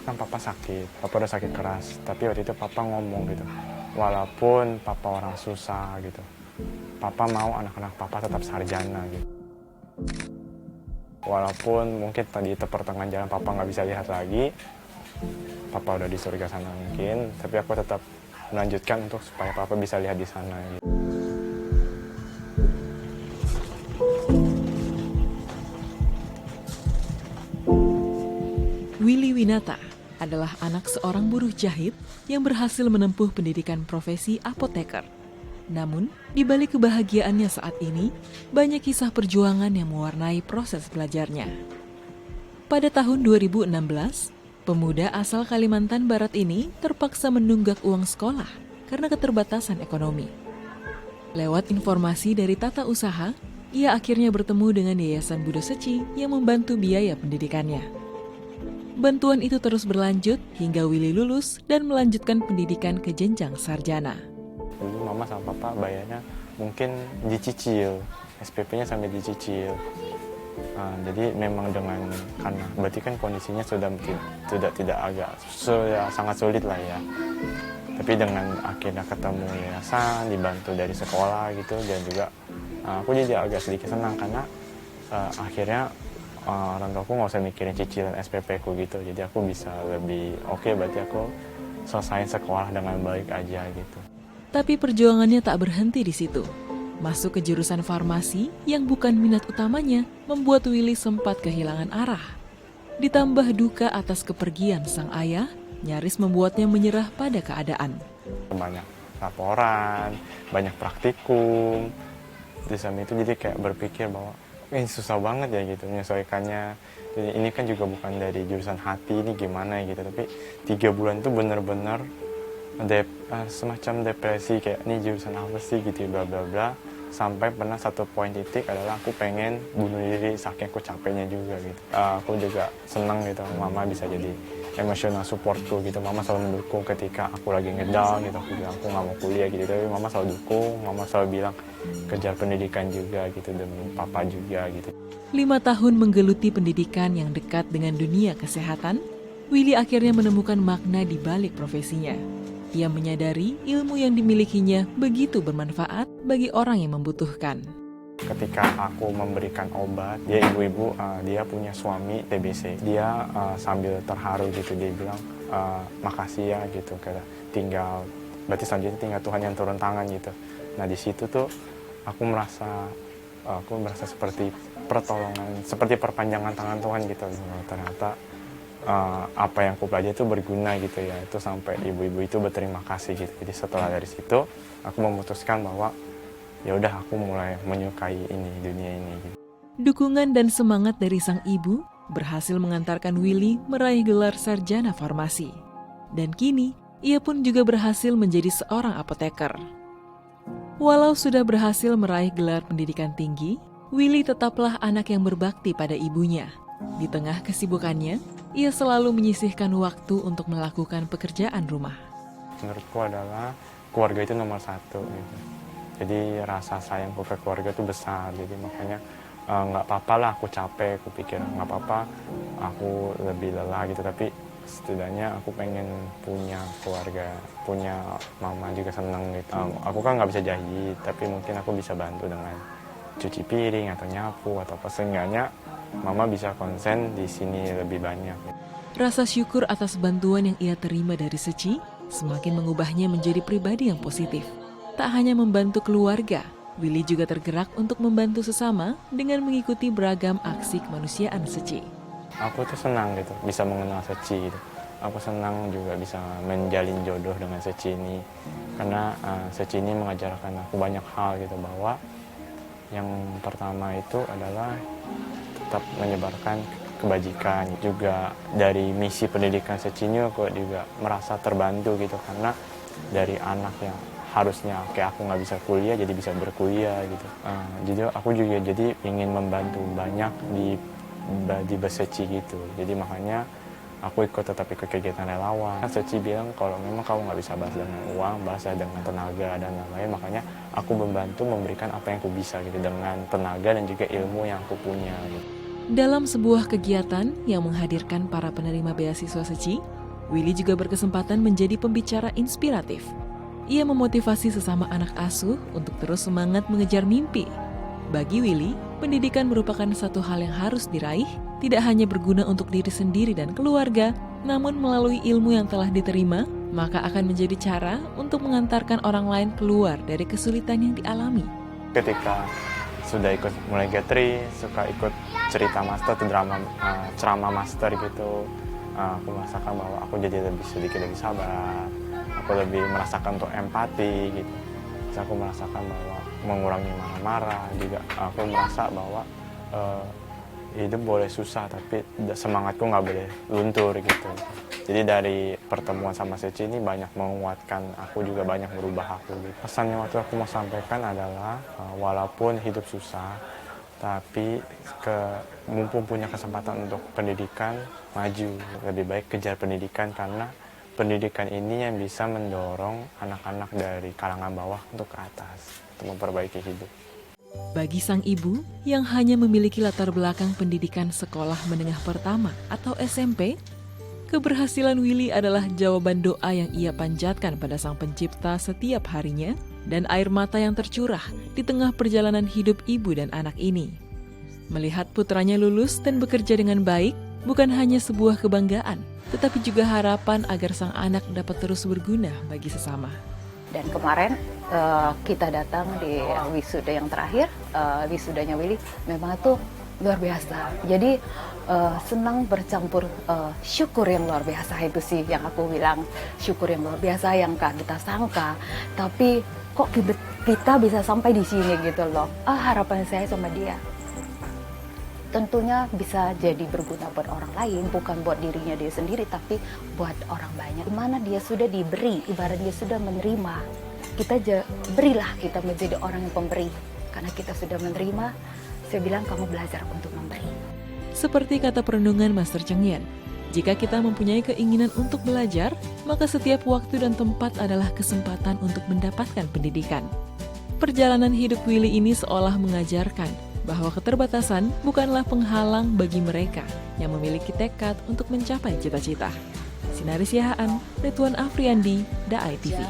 kan papa sakit, papa udah sakit keras. Tapi waktu itu papa ngomong gitu, walaupun papa orang susah gitu, papa mau anak-anak papa tetap sarjana gitu. Walaupun mungkin tadi itu pertengahan jalan papa nggak bisa lihat lagi, papa udah di surga sana mungkin, tapi aku tetap melanjutkan untuk supaya papa bisa lihat di sana gitu. Willy Winata adalah anak seorang buruh jahit yang berhasil menempuh pendidikan profesi apoteker. Namun, di balik kebahagiaannya saat ini, banyak kisah perjuangan yang mewarnai proses belajarnya. Pada tahun 2016, pemuda asal Kalimantan Barat ini terpaksa menunggak uang sekolah karena keterbatasan ekonomi. Lewat informasi dari tata usaha, ia akhirnya bertemu dengan Yayasan Budo Seci yang membantu biaya pendidikannya. Bantuan itu terus berlanjut hingga Willy lulus dan melanjutkan pendidikan ke jenjang sarjana. Dulu mama sama papa bayarnya mungkin dicicil, SPP-nya sampai dicicil. Jadi memang karena berarti kan kondisinya sudah sangat sulit lah ya. Tapi dengan akhirnya ketemu yayasan, dibantu dari sekolah gitu, dan juga aku jadi agak sedikit senang karena akhirnya orang tuaku nggak usah mikirin cicilan SPP ku gitu, jadi aku bisa lebih oke, berarti aku selesai sekolah dengan baik aja gitu. Tapi perjuangannya tak berhenti di situ. Masuk ke jurusan farmasi yang bukan minat utamanya membuat Willy sempat kehilangan arah. Ditambah duka atas kepergian sang ayah, nyaris membuatnya menyerah pada keadaan. Banyak laporan, banyak praktikum, di samping itu jadi kayak berpikir bahwa ini susah banget ya gitu menyesuaikannya. Jadi ini kan juga bukan dari jurusan hati, ini gimana gitu. Tapi 3 bulan itu bener-bener semacam depresi, kayak ini jurusan apa sih gitu, bla bla bla. Sampai pernah satu poin titik adalah aku pengen bunuh diri saking aku capeknya juga gitu. Aku juga senang gitu mama bisa jadi emotional supportku gitu. Mama selalu mendukung ketika aku lagi ngedown gitu. Aku bilang aku nggak mau kuliah gitu, tapi mama selalu dukung. Mama selalu bilang kejar pendidikan juga gitu, demi papa juga gitu. 5 tahun menggeluti pendidikan yang dekat dengan dunia kesehatan, Willy akhirnya menemukan makna di balik profesinya. Ia menyadari ilmu yang dimilikinya begitu bermanfaat bagi orang yang membutuhkan. Ketika aku memberikan obat, dia ibu-ibu, dia punya suami TBC. Dia sambil terharu gitu, dia bilang makasih ya gitu, berarti selanjutnya tinggal Tuhan yang turun tangan gitu. Nah di situ tuh aku merasa seperti pertolongan, seperti perpanjangan tangan Tuhan gitu. Ternyata apa yang aku pelajari itu berguna gitu ya. Itu sampai ibu-ibu itu berterima kasih gitu. Jadi setelah dari situ aku memutuskan bahwa ya udah, aku mulai menyukai dunia ini gitu. Dukungan dan semangat dari sang ibu berhasil mengantarkan Willy meraih gelar sarjana farmasi. Dan kini ia pun juga berhasil menjadi seorang apoteker. Walau sudah berhasil meraih gelar pendidikan tinggi, Willy tetaplah anak yang berbakti pada ibunya. Di tengah kesibukannya, ia selalu menyisihkan waktu untuk melakukan pekerjaan rumah. Menurutku adalah keluarga itu nomor 1 gitu. Jadi rasa sayangku ke keluarga itu besar. Jadi makanya nggak apa-apa lah aku capek, aku pikir nggak apa-apa aku lebih lelah gitu. Tapi setidaknya aku pengen punya keluarga, punya mama juga seneng gitu. Aku kan nggak bisa jahit, tapi mungkin aku bisa bantu dengan cuci piring atau nyapu atau apa, seenggaknya mama bisa konsen di sini lebih banyak. Rasa syukur atas bantuan yang ia terima dari Seci semakin mengubahnya menjadi pribadi yang positif. Tak hanya membantu keluarga, Willy juga tergerak untuk membantu sesama dengan mengikuti beragam aksi kemanusiaan Seci. Aku tuh senang gitu bisa mengenal Seci gitu. Aku senang juga bisa menjalin jodoh dengan Seci ini, karena Seci ini mengajarkan aku banyak hal gitu, bahwa yang pertama itu adalah tetap menyebarkan kebajikan. Juga dari misi pendidikan Seci ini aku juga merasa terbantu gitu, karena dari anak yang harusnya kayak aku nggak bisa kuliah jadi bisa berkuliah gitu. Jadi aku juga jadi ingin membantu banyak di Seci gitu. Jadi makanya aku tetap ikut kegiatan relawan. Seci bilang kalau memang kamu nggak bisa bahas dengan uang, bahas dengan tenaga dan lain-lain. Makanya aku membantu memberikan apa yang aku bisa gitu, dengan tenaga dan juga ilmu yang aku punya gitu. Dalam sebuah kegiatan yang menghadirkan para penerima beasiswa Seci, Willy juga berkesempatan menjadi pembicara inspiratif. Ia memotivasi sesama anak asuh untuk terus semangat mengejar mimpi. Bagi Willy, pendidikan merupakan satu hal yang harus diraih, tidak hanya berguna untuk diri sendiri dan keluarga, namun melalui ilmu yang telah diterima, maka akan menjadi cara untuk mengantarkan orang lain keluar dari kesulitan yang dialami. Ketika sudah ikut mulai G3, suka ikut cerita master atau ceramah master gitu, aku merasakan bahwa aku jadi sedikit lebih sabar, aku lebih merasakan untuk empati gitu. Terus aku merasakan bahwa mengurangi marah-marah, juga aku merasa bahwa hidup boleh susah tapi semangatku nggak boleh luntur gitu. Jadi dari pertemuan sama Seci ini banyak menguatkan aku, juga banyak merubah aku gitu. Pesan yang waktu aku mau sampaikan adalah walaupun hidup susah, tapi mumpung punya kesempatan untuk pendidikan, maju. Lebih baik kejar pendidikan, karena pendidikan ini yang bisa mendorong anak-anak dari kalangan bawah untuk ke atas, untuk memperbaiki hidup. Bagi sang ibu yang hanya memiliki latar belakang pendidikan sekolah menengah pertama atau SMP, keberhasilan Willy adalah jawaban doa yang ia panjatkan pada Sang Pencipta setiap harinya, dan air mata yang tercurah di tengah perjalanan hidup ibu dan anak ini. Melihat putranya lulus dan bekerja dengan baik bukan hanya sebuah kebanggaan, tetapi juga harapan agar sang anak dapat terus berguna bagi sesama. Dan kemarin kita datang di wisuda yang terakhir, wisudanya Willy, memang itu luar biasa. Jadi senang bercampur syukur yang luar biasa, itu sih yang aku bilang. Syukur yang luar biasa yang gak kita sangka, tapi kok kita bisa sampai di sini gitu loh. Harapan saya sama dia tentunya bisa jadi berguna buat orang lain, bukan buat dirinya dia sendiri, tapi buat orang banyak. Dimana dia sudah diberi, ibarat dia sudah menerima, kita berilah, kita menjadi orang yang pemberi. Karena kita sudah menerima, saya bilang kamu belajar untuk memberi. Seperti kata perenungan Master Cheng Yen, jika kita mempunyai keinginan untuk belajar, maka setiap waktu dan tempat adalah kesempatan untuk mendapatkan pendidikan. Perjalanan hidup Willy ini seolah mengajarkan bahwa keterbatasan bukanlah penghalang bagi mereka yang memiliki tekad untuk mencapai cita-cita. Sinaris Yahaan, Ridwan Afriandi, Daai TV.